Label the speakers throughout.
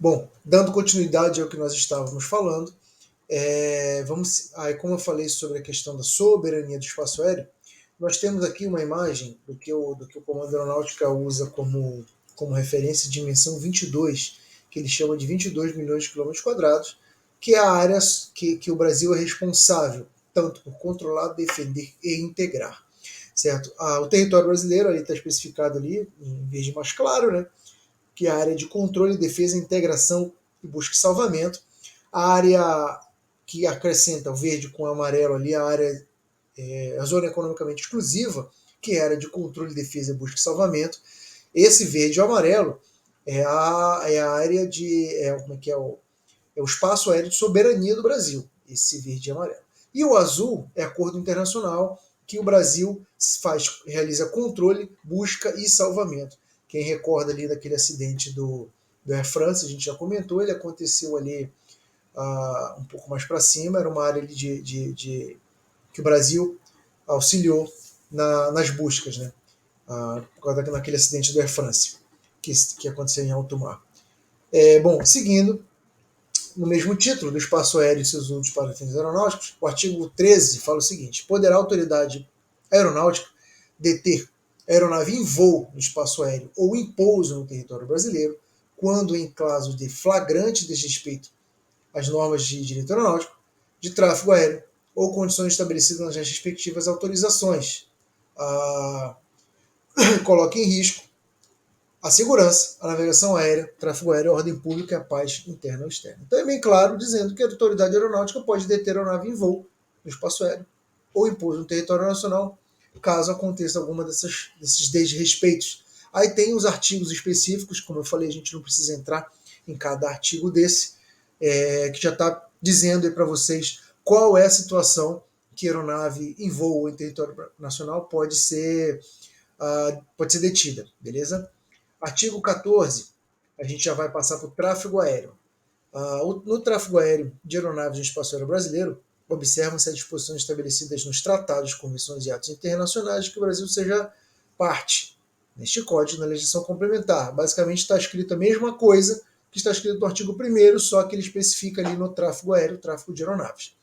Speaker 1: Bom, dando continuidade ao que nós estávamos falando, aí como eu falei sobre a questão da soberania do espaço aéreo, nós temos aqui uma imagem do que o Comando Aeronáutica usa como referência, dimensão 22, que ele chama de 22 milhões de quilômetros quadrados, que é a área que o Brasil é responsável tanto por controlar, defender e integrar. Certo? O território brasileiro ali está especificado ali em verde mais claro, né? Que é a área de controle, defesa, integração e busca e salvamento. A área que acrescenta o verde com o amarelo ali, a zona economicamente exclusiva, que é a área de controle, defesa, busca e salvamento. Esse verde e o amarelo é a área de. Como é que é o espaço aéreo de soberania do Brasil, esse verde e amarelo. E o azul é acordo internacional que o Brasil realiza controle, busca e salvamento. Quem recorda ali daquele acidente do Air France, a gente já comentou, ele aconteceu ali um pouco mais para cima, era uma área ali que o Brasil auxiliou nas buscas, né? Naquele acidente do Air France, que aconteceu em alto mar. Bom, seguindo, no mesmo título do espaço aéreo e seus usos para fins aeronáuticos, o artigo 13 fala o seguinte: poderá a autoridade aeronáutica deter aeronave em voo no espaço aéreo ou em pouso no território brasileiro, quando em caso de flagrante desrespeito às normas de direito aeronáutico, de tráfego aéreo ou condições estabelecidas nas respectivas autorizações, coloque em risco a segurança, a navegação aérea, tráfego aéreo, a ordem pública e a paz interna ou externa. Então é bem claro dizendo que a autoridade aeronáutica pode deter a aeronave em voo no espaço aéreo ou em pouso no território nacional, caso aconteça alguma desses desrespeitos. Aí tem os artigos específicos, como eu falei, a gente não precisa entrar em cada artigo desse, que já está dizendo aí para vocês qual é a situação que a aeronave em voo em território nacional pode ser detida, beleza? Artigo 14, a gente já vai passar para o tráfego aéreo. No tráfego aéreo de aeronaves no espaço aéreo brasileiro, observam-se as disposições estabelecidas nos tratados, convenções e atos internacionais que o Brasil seja parte. Neste código, na legislação complementar, basicamente está escrito a mesma coisa que está escrito no artigo 1º, só que ele especifica ali no tráfego aéreo, tráfego de aeronaves.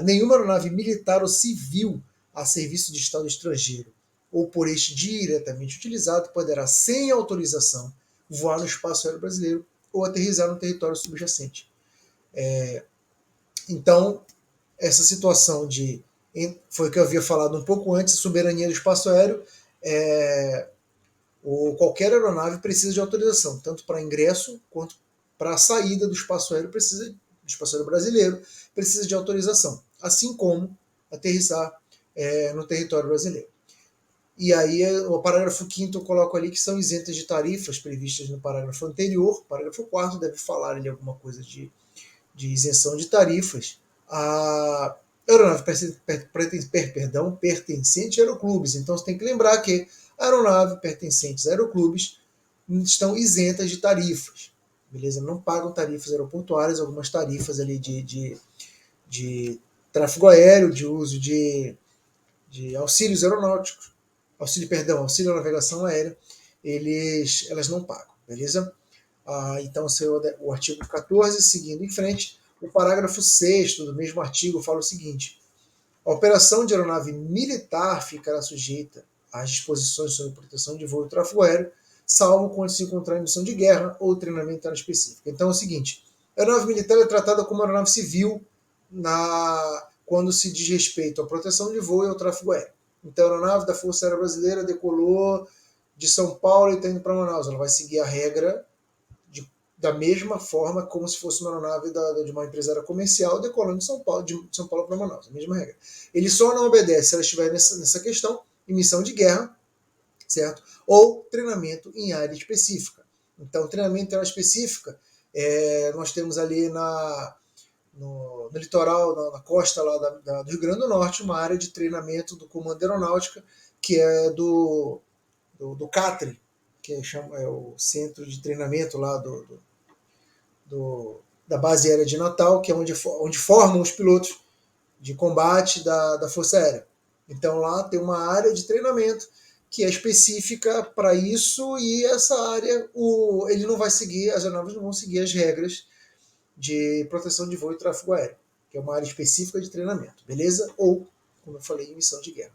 Speaker 1: Nenhuma aeronave militar ou civil a serviço de Estado estrangeiro ou por este diretamente utilizado poderá, sem autorização, voar no espaço aéreo brasileiro ou aterrissar no território subjacente. Então, essa situação foi o que eu havia falado um pouco antes, soberania do espaço aéreo, qualquer aeronave precisa de autorização, tanto para ingresso quanto para a saída do espaço aéreo do espaço aéreo brasileiro, precisa de autorização, assim como aterrissar no território brasileiro. E aí o parágrafo 5º eu coloco ali que são isentas de tarifas previstas no parágrafo anterior. O parágrafo 4º deve falar ali alguma coisa de isenção de tarifas. A aeronave pertencente a aeroclubes. Então você tem que lembrar que a aeronave pertencentes a aeroclubes estão isentas de tarifas. Beleza? Não pagam tarifas aeroportuárias, algumas tarifas ali de tráfego aéreo, de uso de auxílios aeronáuticos, auxílio à navegação aérea, elas não pagam, beleza? Então, o artigo 14, seguindo em frente, o parágrafo 6º do mesmo artigo fala o seguinte: a operação de aeronave militar ficará sujeita às disposições sobre proteção de voo e tráfego aéreo, salvo quando se encontrar em missão de guerra ou treinamento específico. Então é o seguinte: a aeronave militar é tratada como aeronave civil quando se diz respeito à proteção de voo e ao tráfego aéreo. Então a aeronave da Força Aérea Brasileira decolou de São Paulo e está indo para Manaus. Ela vai seguir a regra da mesma forma como se fosse uma aeronave de uma empresária comercial decolando de São Paulo para Manaus. A mesma regra. Ele só não obedece se ela estiver nessa questão, em missão de guerra, certo? Ou treinamento em área específica. Então, treinamento em área específica, nós temos ali no litoral, na costa lá do Rio Grande do Norte, uma área de treinamento do Comando Aeronáutica, que é do CATRE, que é o centro de treinamento lá da base aérea de Natal, que é onde formam os pilotos de combate da Força Aérea. Então lá tem uma área de treinamento que é específica para isso, e essa área ele não vai seguir, as aeronaves não vão seguir as regras de proteção de voo e tráfego aéreo, que é uma área específica de treinamento, beleza? Ou, como eu falei, em missão de guerra.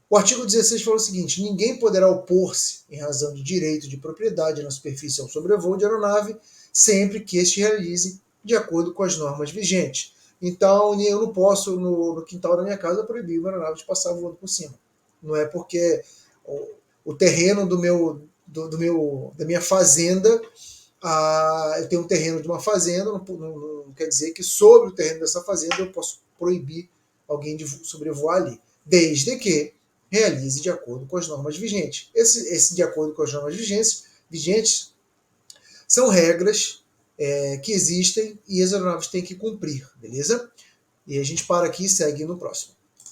Speaker 1: O artigo 16 fala o seguinte: ninguém poderá opor-se em razão de direito de propriedade na superfície ao sobrevoo de aeronave, sempre que este realize de acordo com as normas vigentes. Então, eu não posso, no quintal da minha casa, proibir uma aeronave de passar voando por cima. Não é porque o terreno da minha fazenda, eu tenho um terreno de uma fazenda, não quer dizer que sobre o terreno dessa fazenda eu posso proibir alguém de sobrevoar ali, desde que realize de acordo com as normas vigentes. Esse de acordo com as normas vigentes são regras que existem e as aeronaves têm que cumprir, beleza? E a gente para aqui e segue no próximo.